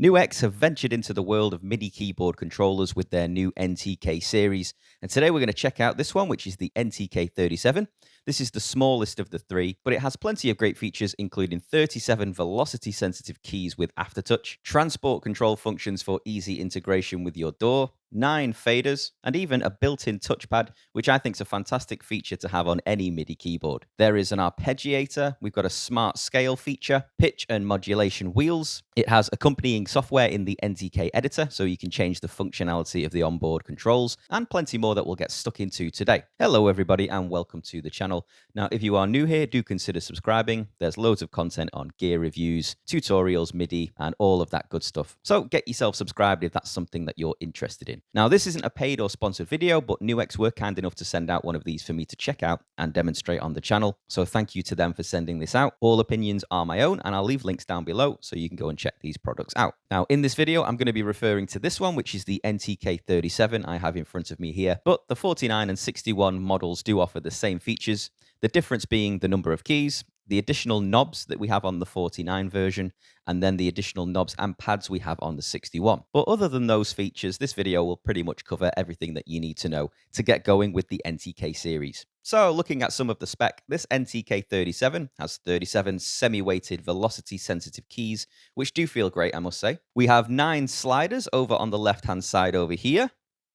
NU-X have ventured into the world of MIDI keyboard controllers with their new NTK series. And today we're going to check out this one, which is the NTK-37. This is the smallest of the three, but it has plenty of great features, including 37 velocity-sensitive keys with aftertouch, transport control functions for easy integration with your DAW, 9 faders, and even a built-in touchpad, which I think is a fantastic feature to have on any MIDI keyboard. There is an arpeggiator, we've got a smart scale feature, pitch and modulation wheels. It has accompanying software in the NTK Editor, so you can change the functionality of the onboard controls, and plenty more that we'll get stuck into today. Hello everybody, and welcome to the channel. Now, if you are new here, do consider subscribing. There's loads of content on gear reviews, tutorials, MIDI, and all of that good stuff. So get yourself subscribed if that's something that you're interested in. Now, this isn't a paid or sponsored video, but NU-X were kind enough to send out one of these for me to check out and demonstrate on the channel. So thank you to them for sending this out. All opinions are my own, and I'll leave links down below so you can go and check these products out. Now, in this video, I'm going to be referring to this one, which is the NTK-37 I have in front of me here. But the 49 and 61 models do offer the same features, the difference being the number of keys, the additional knobs that we have on the 49 version, and then the additional knobs and pads we have on the 61. But other than those features, this video will pretty much cover everything that you need to know to get going with the NTK series. So looking at some of the spec, this NTK-37 has 37 semi-weighted velocity-sensitive keys, which do feel great, I must say. We have 9 sliders over on the left-hand side over here.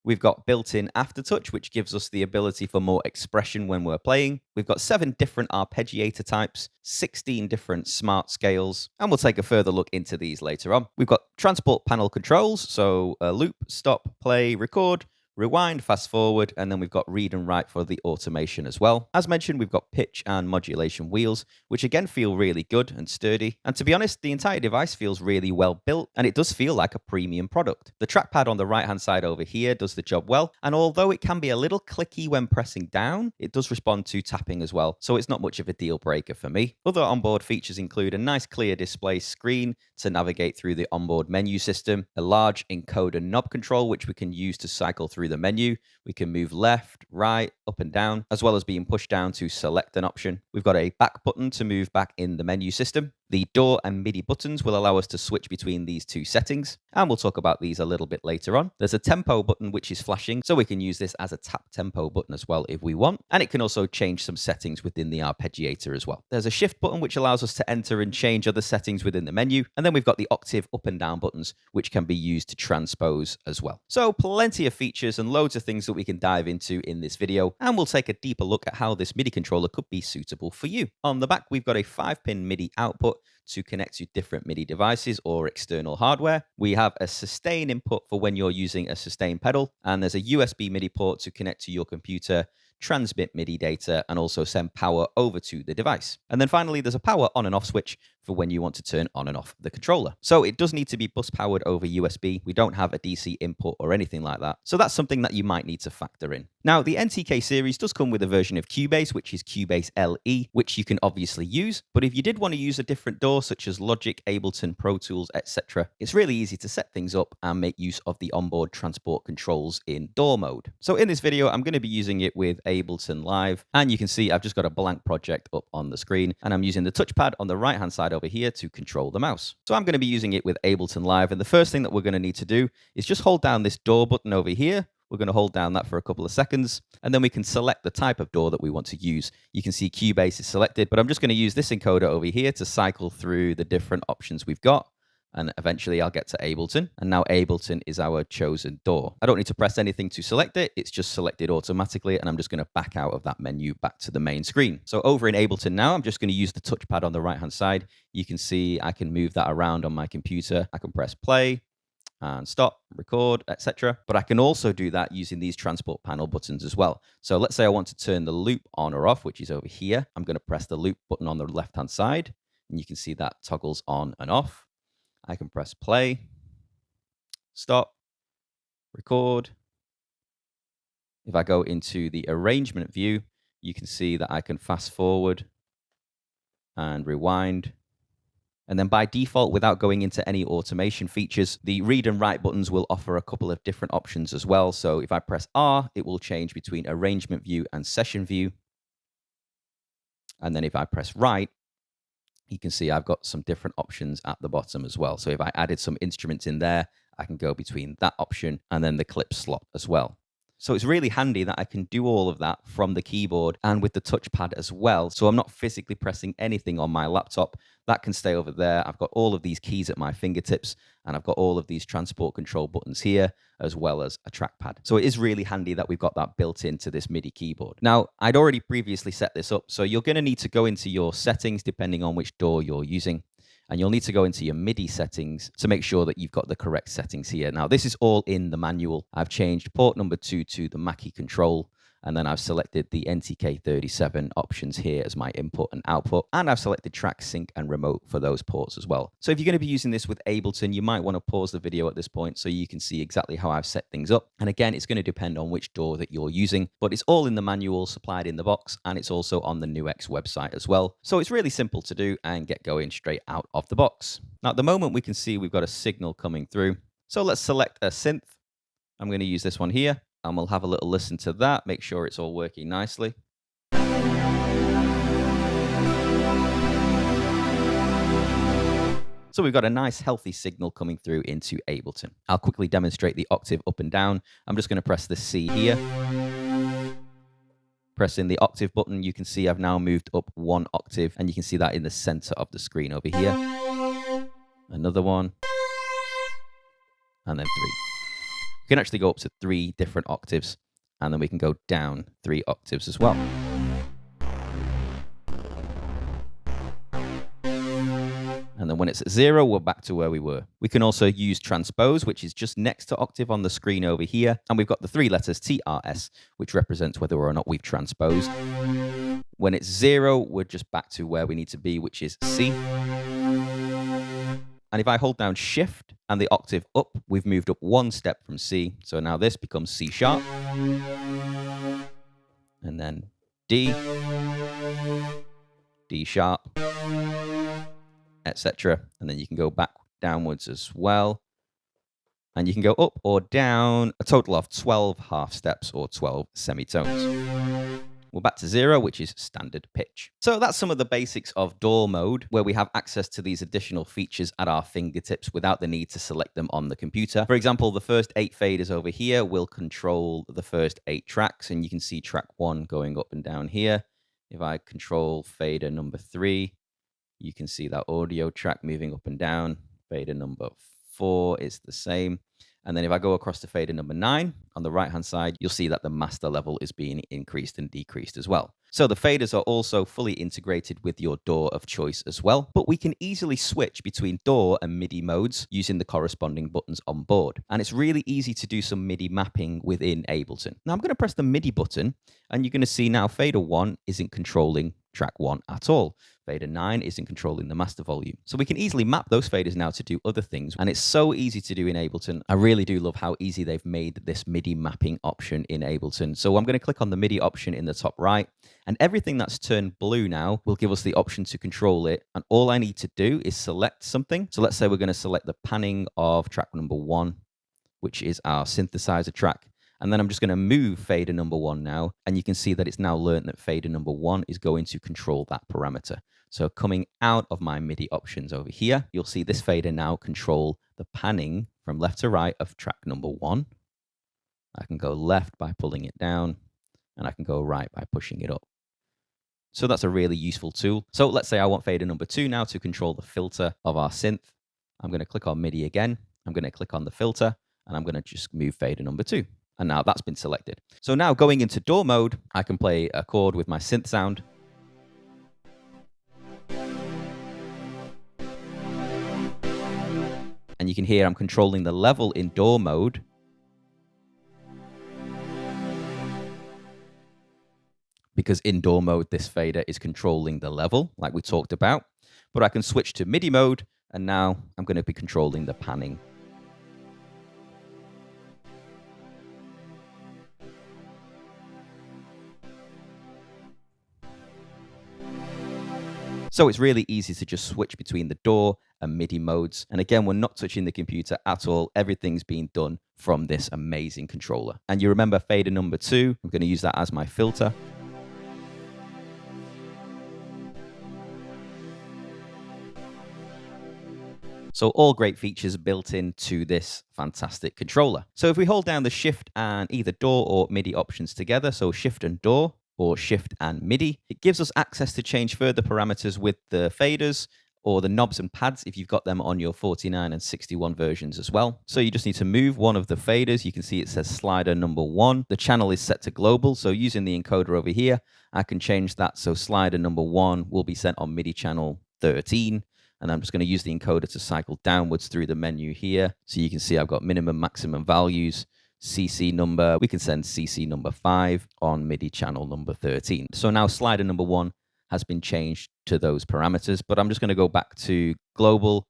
We've got built-in aftertouch, which gives us the ability for more expression when we're playing. We've got 7 different arpeggiator types, 16 different smart scales, and we'll take a further look into these later on. We've got transport panel controls, so loop, stop, play, record, rewind, fast forward, and then we've got read and write for the automation as well. As mentioned, we've got pitch and modulation wheels, which again feel really good and sturdy. And to be honest, the entire device feels really well built, and it does feel like a premium product. The trackpad on the right-hand side over here does the job well, and although it can be a little clicky when pressing down, it does respond to tapping as well, so it's not much of a deal breaker for me. Other onboard features include a nice clear display screen to navigate through the onboard menu system, a large encoder knob control, which we can use to cycle through the menu. We can move left, right, up and down, as well as being pushed down to select an option. We've got a back button to move back in the menu system. The DAW and MIDI buttons will allow us to switch between these two settings, and we'll talk about these a little bit later on. There's a tempo button which is flashing, so we can use this as a tap tempo button as well if we want, and it can also change some settings within the arpeggiator as well. There's a shift button which allows us to enter and change other settings within the menu, and then we've got the octave up and down buttons which can be used to transpose as well. So plenty of features and loads of things that we can dive into in this video, and we'll take a deeper look at how this MIDI controller could be suitable for you. On the back, we've got a 5-pin MIDI output to connect to different MIDI devices or external hardware. We have a sustain input for when you're using a sustain pedal, and there's a USB MIDI port to connect to your computer, transmit MIDI data, and also send power over to the device. And then finally, there's a power on and off switch for when you want to turn on and off the controller. So it does need to be bus powered over USB. We don't have a DC input or anything like that. So that's something that you might need to factor in. Now, the NTK series does come with a version of Cubase, which is Cubase LE, which you can obviously use. But if you did want to use a different DAW, such as Logic, Ableton, Pro Tools, etc., it's really easy to set things up and make use of the onboard transport controls in DAW mode. So in this video, I'm going to be using it with Ableton Live, and you can see I've just got a blank project up on the screen, and I'm using the touchpad on the right-hand side over here to control the mouse. So I'm going to be using it with Ableton Live, and the first thing that we're going to need to do is just hold down this DAW button over here. We're going to hold down that for a couple of seconds, and then we can select the type of DAW that we want to use. You can see Cubase is selected, but I'm just going to use this encoder over here to cycle through the different options we've got. And eventually I'll get to Ableton, and now Ableton is our chosen DAW. I don't need to press anything to select it, it's just selected automatically, and I'm just going to back out of that menu back to the main screen. So over in Ableton now, I'm just going to use the touchpad on the right hand side. You can see I can move that around on my computer. I can press play and stop, record, etc. But I can also do that using these transport panel buttons as well. So let's say I want to turn the loop on or off, which is over here. I'm going to press the loop button on the left hand side, and you can see that toggles on and off. I can press play, stop, record. If I go into the arrangement view, you can see that I can fast forward and rewind. And then by default, without going into any automation features, the read and write buttons will offer a couple of different options as well. So if I press R, it will change between arrangement view and session view. And then if I press write, you can see I've got some different options at the bottom as well. So if I added some instruments in there, I can go between that option and then the clip slot as well. So it's really handy that I can do all of that from the keyboard and with the touchpad as well. So I'm not physically pressing anything on my laptop. That can stay over there. I've got all of these keys at my fingertips, and I've got all of these transport control buttons here, as well as a trackpad. So it is really handy that we've got that built into this MIDI keyboard. Now, I'd already previously set this up, so you're going to need to go into your settings depending on which DAW you're using. And you'll need to go into your MIDI settings to make sure that you've got the correct settings here. Now, this is all in the manual. I've changed port number 2 to the Mackie control, and then I've selected the NTK-37 options here as my input and output, and I've selected track, sync, and remote for those ports as well. So if you're going to be using this with Ableton, you might want to pause the video at this point so you can see exactly how I've set things up. And again, it's going to depend on which DAW that you're using, but it's all in the manual supplied in the box, and it's also on the NU-X website as well. So it's really simple to do and get going straight out of the box. Now, at the moment, we can see we've got a signal coming through. So let's select a synth. I'm going to use this one here, and we'll have a little listen to that, make sure it's all working nicely. So we've got a nice healthy signal coming through into Ableton. I'll quickly demonstrate the octave up and down. I'm just going to press the C here. Pressing the octave button, you can see I've now moved up 1 octave, and you can see that in the center of the screen over here. Another one, and then 3. We can actually go up to 3 different octaves, and then we can go down 3 octaves as well. And then when it's at 0, we're back to where we were. We can also use transpose, which is just next to octave on the screen over here. And we've got the 3 letters TRS, which represents whether or not we've transposed. When it's 0, we're just back to where we need to be, which is C. And if I hold down Shift and the octave up, we've moved up 1 step from C. So now this becomes C sharp. And then D, D sharp, etc. And then you can go back downwards as well. And you can go up or down a total of 12 half steps or 12 semitones. We're back to 0, which is standard pitch. So that's some of the basics of DAW mode, where we have access to these additional features at our fingertips without the need to select them on the computer. For example, the first 8 faders over here will control the first 8 tracks, and you can see track 1 going up and down here. If I control fader number 3, you can see that audio track moving up and down. Fader number 4 is the same. And then if I go across to fader number 9, on the right-hand side, you'll see that the master level is being increased and decreased as well. So the faders are also fully integrated with your DAW of choice as well, but we can easily switch between DAW and MIDI modes using the corresponding buttons on board. And it's really easy to do some MIDI mapping within Ableton. Now I'm going to press the MIDI button, and you're going to see now fader 1 isn't controlling track 1 at all. Fader 9 isn't controlling the master volume. So we can easily map those faders now to do other things, and it's so easy to do in Ableton. I really do love how easy they've made this MIDI mapping option in Ableton. So I'm going to click on the MIDI option in the top right, and everything that's turned blue now will give us the option to control it. And all I need to do is select something. So let's say we're going to select the panning of track number 1, which is our synthesizer track. And then I'm just going to move fader number 1 now. And you can see that it's now learned that fader number 1 is going to control that parameter. So coming out of my MIDI options over here, you'll see this fader now control the panning from left to right of track number 1. I can go left by pulling it down, and I can go right by pushing it up. So that's a really useful tool. So let's say I want fader number 2 now to control the filter of our synth. I'm going to click on MIDI again. I'm going to click on the filter, and I'm going to just move fader number 2. And now that's been selected. So now going into DAW mode, I can play a chord with my synth sound. And you can hear I'm controlling the level in DAW mode. Because in DAW mode, this fader is controlling the level, like we talked about. But I can switch to MIDI mode, and now I'm going to be controlling the panning. So it's really easy to just switch between the DAW and MIDI modes. And again, we're not touching the computer at all. Everything's being done from this amazing controller. And you remember fader number 2, I'm going to use that as my filter. So all great features built into this fantastic controller. So if we hold down the Shift and either DAW or MIDI options together, so Shift and DAW or Shift and MIDI, it gives us access to change further parameters with the faders or the knobs and pads if you've got them on your 49 and 61 versions as well. So you just need to move one of the faders. You can see it says slider number 1. The channel is set to global, so using the encoder over here, I can change that so slider number 1 will be sent on MIDI channel 13. And I'm just going to use the encoder to cycle downwards through the menu here. So you can see I've got minimum, maximum values, CC number. We can send CC number 5 on MIDI channel number 13. So now slider number 1 has been changed to those parameters, but I'm just going to go back to global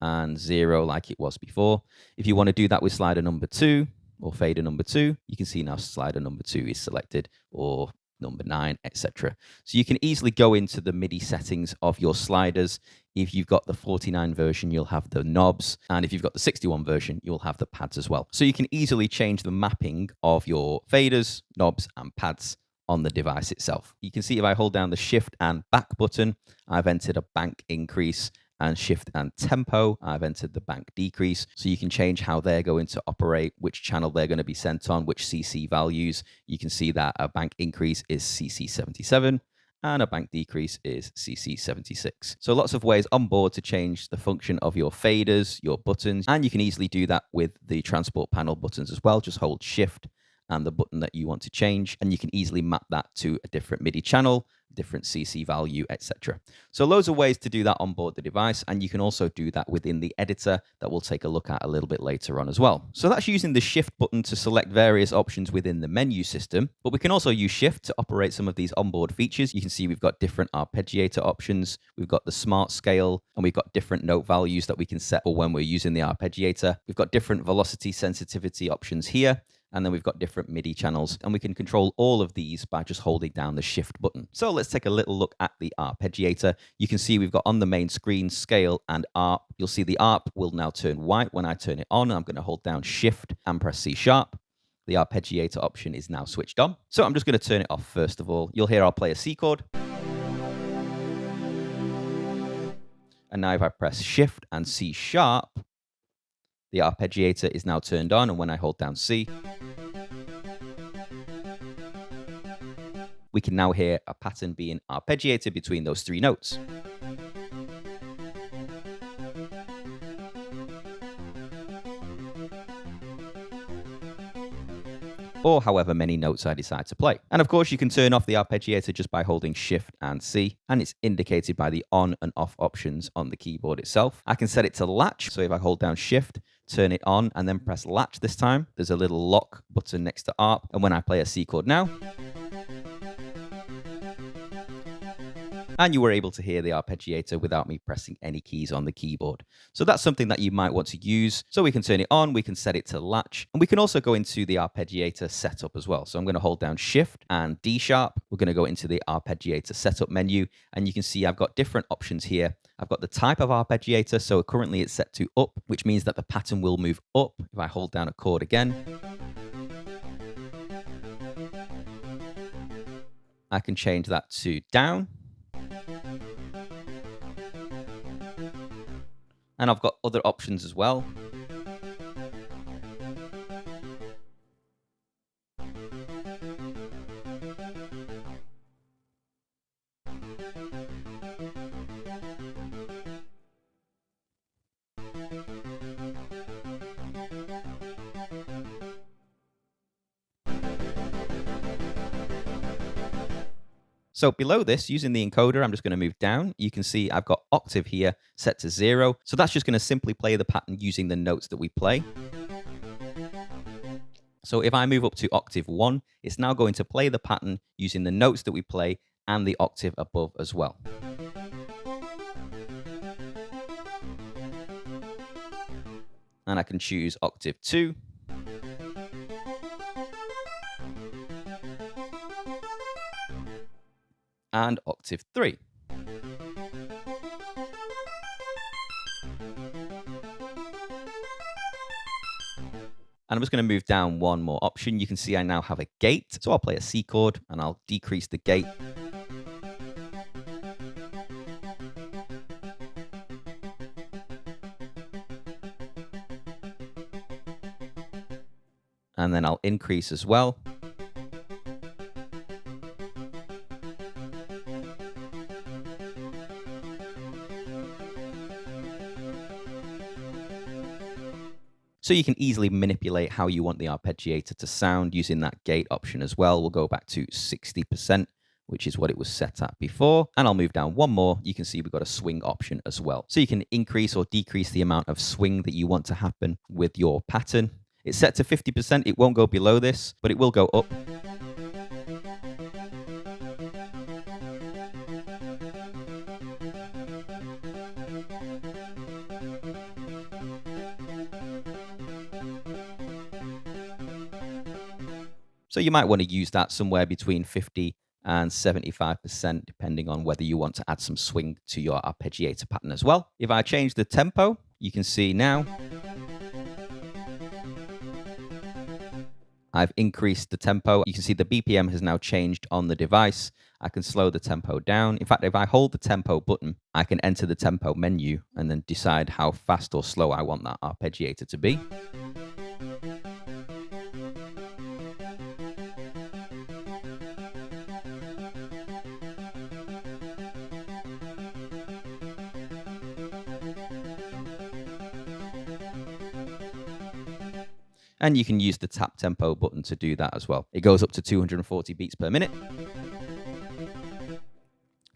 and 0 like it was before. If you want to do that with slider number 2 or fader number 2, you can see now slider number 2 is selected, or number 9, etc. So you can easily go into the MIDI settings of your sliders. If you've got the 49 version, you'll have the knobs, and if you've got the 61 version, you'll have the pads as well. So you can easily change the mapping of your faders, knobs, and pads on the device itself. You can see if I hold down the Shift and back button, I've entered a bank increase, and Shift and tempo, I've entered the bank decrease. So you can change how they're going to operate, which channel they're going to be sent on, which CC values. You can see that a bank increase is CC77 and a bank decrease is CC76. So lots of ways on board to change the function of your faders, your buttons, and you can easily do that with the transport panel buttons as well. Just hold Shift and the button that you want to change, and you can easily map that to a different MIDI channel, different CC value, etc. So loads of ways to do that on board the device, and you can also do that within the editor that we'll take a look at a little bit later on as well. So that's using the Shift button to select various options within the menu system, but we can also use Shift to operate some of these onboard features. You can see we've got different arpeggiator options, we've got the smart scale, and we've got different note values that we can set for when we're using the arpeggiator. We've got different velocity sensitivity options here, and then we've got different MIDI channels, and we can control all of these by just holding down the Shift button. So let's take a little look at the arpeggiator. You can see we've got on the main screen scale and ARP. You'll see the ARP will now turn white when I turn it on. I'm going to hold down Shift and press C#. The arpeggiator option is now switched on. So I'm just going to turn it off first of all. You'll hear I'll play a C chord. And now if I press Shift and C#, the arpeggiator is now turned on, and when I hold down C, we can now hear a pattern being arpeggiated between those 3 notes. Or however many notes I decide to play. And of course, you can turn off the arpeggiator just by holding Shift and C, and it's indicated by the on and off options on the keyboard itself. I can set it to latch, so if I hold down Shift, turn it on, and then press latch this time, there's a little lock button next to ARP, and when I play a C chord now, and you were able to hear the arpeggiator without me pressing any keys on the keyboard. So that's something that you might want to use. So we can turn it on, we can set it to latch, and we can also go into the arpeggiator setup as well. So I'm going to hold down Shift and D#. We're going to go into the arpeggiator setup menu, and you can see I've got different options here. I've got the type of arpeggiator, so currently it's set to up, which means that the pattern will move up if I hold down a chord again. I can change that to down. And I've got other options as well. So below this, using the encoder, I'm just going to move down. You can see I've got octave here set to 0. So that's just going to simply play the pattern using the notes that we play. So if I move up to octave 1, it's now going to play the pattern using the notes that we play and the octave above as well. And I can choose octave 2. And octave 3. And I'm just going to move down one more option. You can see I now have a gate. So I'll play a C chord and I'll decrease the gate. and then I'll increase as well. So you can easily manipulate how you want the arpeggiator to sound using that gate option as well. We'll go back to 60%, which is what it was set at before. And I'll move down one more. You can see we've got a swing option as well. So you can increase or decrease the amount of swing that you want to happen with your pattern. It's set to 50%. It won't go below this, but it will go up. So you might want to use that somewhere between 50 and 75%, depending on whether you want to add some swing to your arpeggiator pattern as well. If I change the tempo, you can see now I've increased the tempo. You can see the BPM has now changed on the device. I can slow the tempo down. In fact, if I hold the tempo button, I can enter the tempo menu and then decide how fast or slow I want that arpeggiator to be. And you can use the tap tempo button to do that as well. It goes up to 240 beats per minute,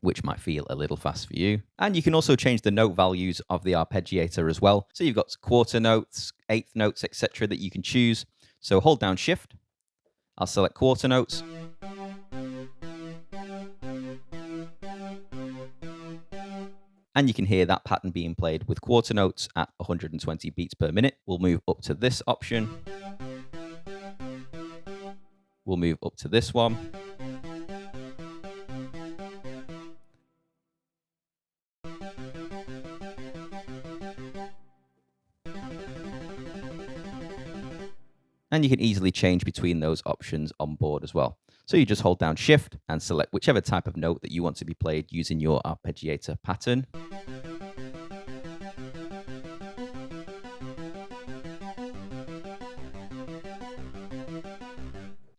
which might feel a little fast for you. And you can also change the note values of the arpeggiator as well. So you've got quarter notes, eighth notes, etc. that you can choose. So hold down Shift. I'll select quarter notes. And you can hear that pattern being played with quarter notes at 120 beats per minute. We'll move up to this option. We'll move up to this one. And you can easily change between those options on board as well. So you just hold down Shift and select whichever type of note that you want to be played using your arpeggiator pattern.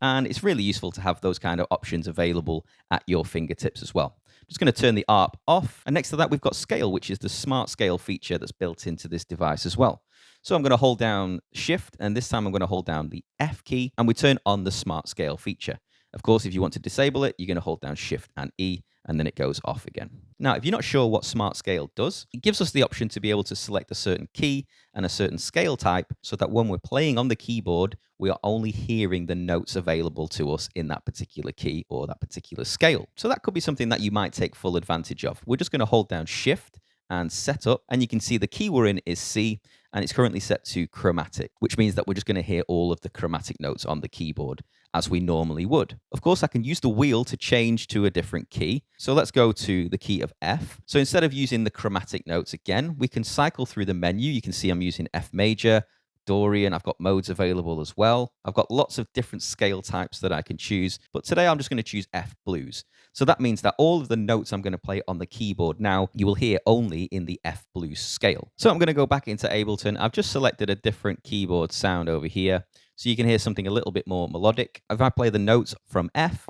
And it's really useful to have those kind of options available at your fingertips as well. I'm just going to turn the ARP off. And next to that, we've got Scale, which is the smart scale feature that's built into this device as well. So I'm going to hold down Shift, and this time I'm going to hold down the F key, and we turn on the smart scale feature. Of course, if you want to disable it, you're going to hold down Shift and E, and then it goes off again. Now, if you're not sure what Smart Scale does, it gives us the option to be able to select a certain key and a certain scale type so that when we're playing on the keyboard, we are only hearing the notes available to us in that particular key or that particular scale. So that could be something that you might take full advantage of. We're just going to hold down Shift and Set Up, and you can see the key we're in is C, and it's currently set to chromatic, which means that we're just going to hear all of the chromatic notes on the keyboard as we normally would. Of course, I can use the wheel to change to a different key. So let's go to the key of F. So instead of using the chromatic notes again, we can cycle through the menu. You can see I'm using F major, Dorian. I've got modes available as well. I've got lots of different scale types that I can choose, but today I'm just going to choose F blues. So that means that all of the notes I'm going to play on the keyboard now, you will hear only in the F blues scale. So I'm going to go back into Ableton. I've just selected a different keyboard sound over here, so you can hear something a little bit more melodic. If I play the notes from F,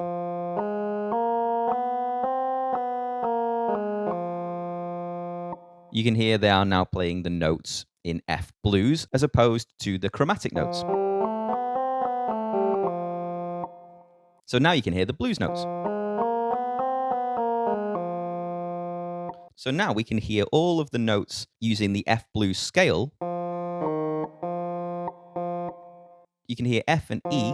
you can hear they are now playing the notes in F blues as opposed to the chromatic notes. So now you can hear the blues notes. So now we can hear all of the notes using the F blues scale. You can hear F and E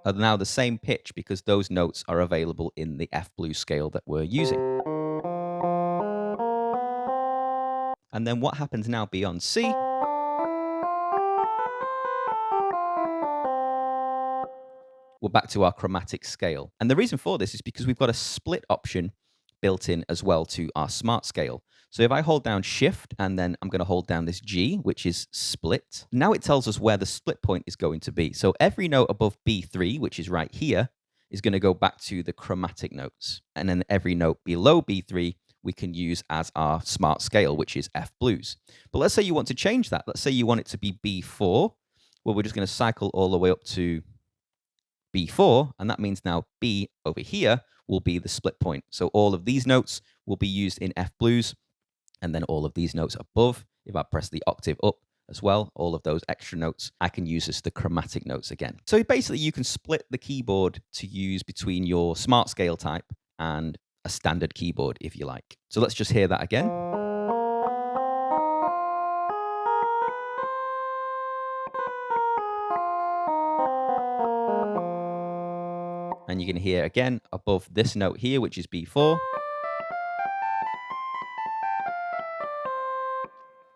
are now the same pitch because those notes are available in the F blues scale that we're using. And then what happens now beyond C? We're back to our chromatic scale. And the reason for this is because we've got a split option built in as well to our smart scale. So if I hold down Shift and then I'm going to hold down this G, which is split, now it tells us where the split point is going to be. So every note above B3, which is right here, is going to go back to the chromatic notes. And then every note below B3 we can use as our smart scale, which is F blues. But let's say you want to change that. Let's say you want it to be B4. Well, we're just going to cycle all the way up to B4, and that means now B over here will be the split point. So all of these notes will be used in F blues, and then all of these notes above, if I press the octave up as well, all of those extra notes, I can use as the chromatic notes again. So basically you can split the keyboard to use between your smart scale type and a standard keyboard if you like. So let's just hear that again. And you can hear again above this note here, which is B4.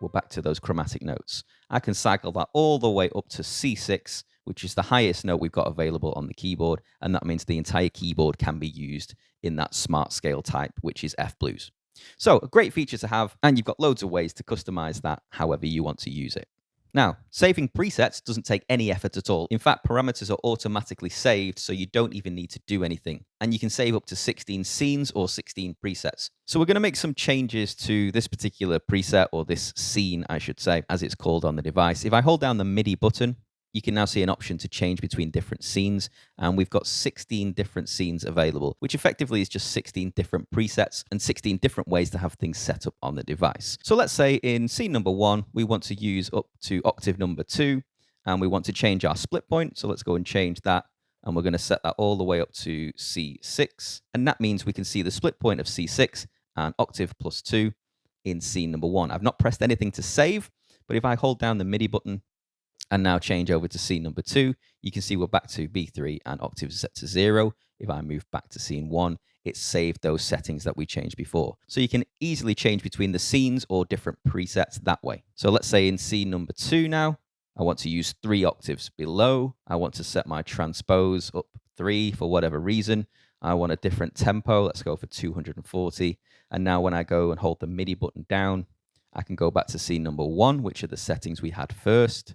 We're back to those chromatic notes. I can cycle that all the way up to C6, which is the highest note we've got available on the keyboard, and that means the entire keyboard can be used in that smart scale type, which is F blues. So a great feature to have, and you've got loads of ways to customize that however you want to use it. Now, saving presets doesn't take any effort at all. In fact, parameters are automatically saved, so you don't even need to do anything. And you can save up to 16 scenes or 16 presets. So we're going to make some changes to this particular preset, or this scene, I should say, as it's called on the device. If I hold down the MIDI button, you can now see an option to change between different scenes, and we've got 16 different scenes available, which effectively is just 16 different presets and 16 different ways to have things set up on the device. So let's say in scene number 1, we want to use up to octave number 2, and we want to change our split point. So let's go and change that, and we're going to set that all the way up to C6, and that means we can see the split point of C6 and octave plus 2 in scene number 1. I've not pressed anything to save, but if I hold down the MIDI button and now change over to scene number 2, you can see we're back to B3 and octave is set to 0. If I move back to scene 1, it's saved those settings that we changed before. So you can easily change between the scenes or different presets that way. So let's say in scene number 2 now, I want to use 3 octaves below. I want to set my transpose up 3 for whatever reason. I want a different tempo. Let's go for 240. And now when I go and hold the MIDI button down, I can go back to scene number 1, which are the settings we had first.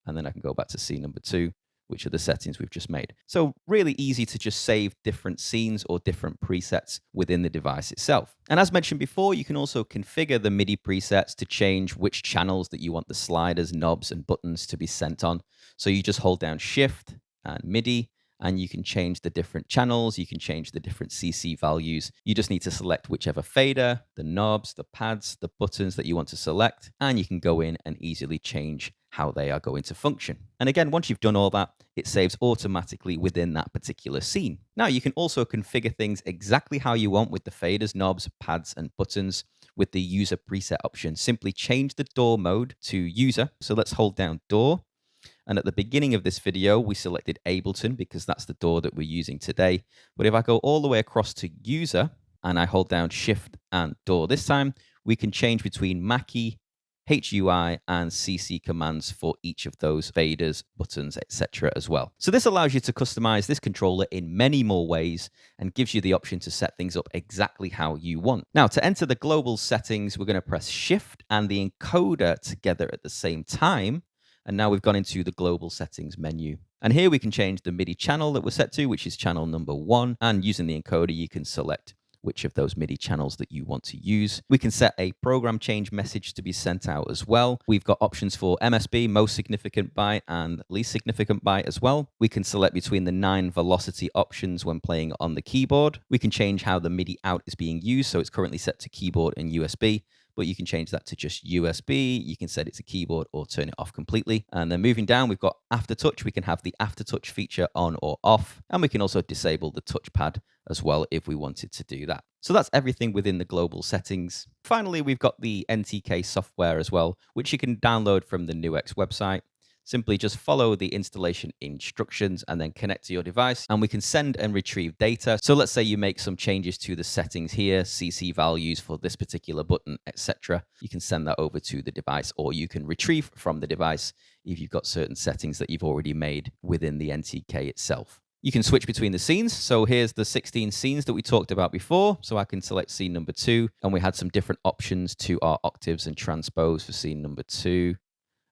And then I can go back to scene number 2, which are the settings we've just made. So really easy to just save different scenes or different presets within the device itself. And as mentioned before, you can also configure the MIDI presets to change which channels that you want the sliders, knobs, and buttons to be sent on. So you just hold down Shift and MIDI, and you can change the different channels, you can change the different CC values. You just need to select whichever fader, the knobs, the pads, the buttons that you want to select, and you can go in and easily change how they are going to function. And again, once you've done all that, it saves automatically within that particular scene. Now, you can also configure things exactly how you want with the faders, knobs, pads, and buttons with the user preset option. Simply change the DAW mode to user. So let's hold down DAW. And at the beginning of this video, we selected Ableton because that's the DAW that we're using today. But if I go all the way across to user and I hold down Shift and DAW this time, we can change between Mackie, HUI, and CC commands for each of those faders, buttons, etc. as well. So this allows you to customize this controller in many more ways and gives you the option to set things up exactly how you want. Now, to enter the global settings, we're going to press Shift and the encoder together at the same time. And now we've gone into the global settings menu. And here we can change the MIDI channel that we're set to, which is channel number 1. And using the encoder, you can select which of those MIDI channels that you want to use. We can set a program change message to be sent out as well. We've got options for MSB, most significant byte, and least significant byte as well. We can select between the 9 velocity options when playing on the keyboard. We can change how the MIDI out is being used. So it's currently set to keyboard and USB, but you can change that to just USB. You can set it to keyboard or turn it off completely. And then moving down, we've got aftertouch. We can have the aftertouch feature on or off, and we can also disable the touchpad as well if we wanted to do that. So that's everything within the global settings. Finally, we've got the NTK software as well, which you can download from the NU-X website. Simply just follow the installation instructions and then connect to your device, and we can send and retrieve data. So let's say you make some changes to the settings here, CC values for this particular button, etc. You can send that over to the device, or you can retrieve from the device if you've got certain settings that you've already made within the NTK itself. You can switch between the scenes. So here's the 16 scenes that we talked about before. So I can select scene number 2, and we had some different options to our octaves and transpose for scene number 2.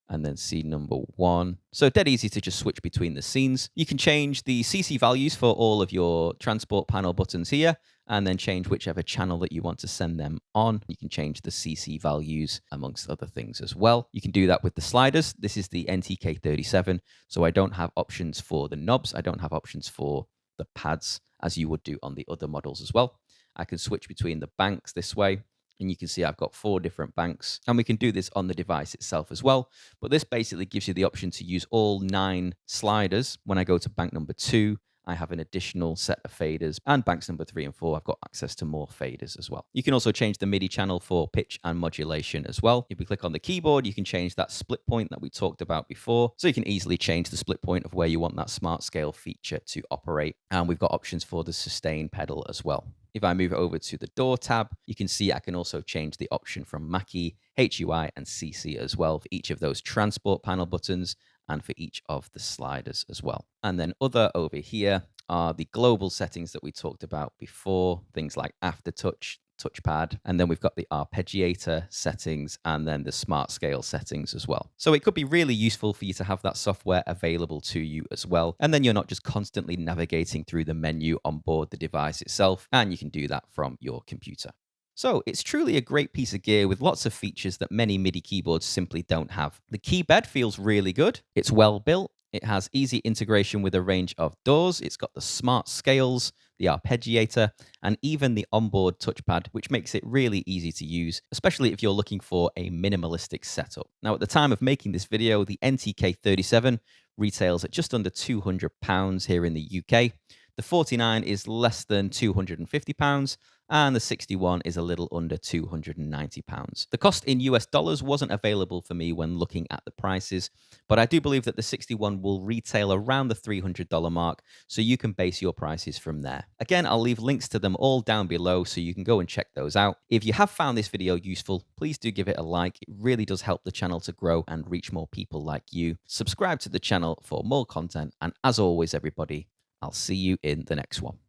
and then scene number 1. So dead easy to just switch between the scenes. You can change the CC values for all of your transport panel buttons here, and then change whichever channel that you want to send them on. You can change the CC values amongst other things as well. You can do that with the sliders. This is the NTK-37, so I don't have options for the knobs. I don't have options for the pads as you would do on the other models as well. I can switch between the banks this way, and you can see I've got 4 different banks, and we can do this on the device itself as well. But this basically gives you the option to use all 9 sliders. When I go to bank number 2, I have an additional set of faders, and banks number 3 and 4, I've got access to more faders as well. You can also change the MIDI channel for pitch and modulation as well. If we click on the keyboard, you can change that split point that we talked about before. So you can easily change the split point of where you want that smart scale feature to operate. And we've got options for the sustain pedal as well. If I move over to the DAW tab, you can see I can also change the option from Mackie, HUI, and CC as well for each of those transport panel buttons and for each of the sliders as well. And then other over here are the global settings that we talked about before, things like aftertouch, touchpad, and then we've got the arpeggiator settings and then the smart scale settings as well. So it could be really useful for you to have that software available to you as well. And then you're not just constantly navigating through the menu on board the device itself, and you can do that from your computer. So it's truly a great piece of gear with lots of features that many MIDI keyboards simply don't have. The key bed feels really good. It's well built. It has easy integration with a range of DAWs. It's got the smart scales, the arpeggiator, and even the onboard touchpad, which makes it really easy to use, especially if you're looking for a minimalistic setup. Now, at the time of making this video, the NTK-37 retails at just under £200 here in the UK. The 49 is less than £250, and the 61 is a little under £290. The cost in US dollars wasn't available for me when looking at the prices, but I do believe that the 61 will retail around the $300 mark, so you can base your prices from there. Again, I'll leave links to them all down below so you can go and check those out. If you have found this video useful, please do give it a like. It really does help the channel to grow and reach more people like you. Subscribe to the channel for more content, and as always, everybody, I'll see you in the next one.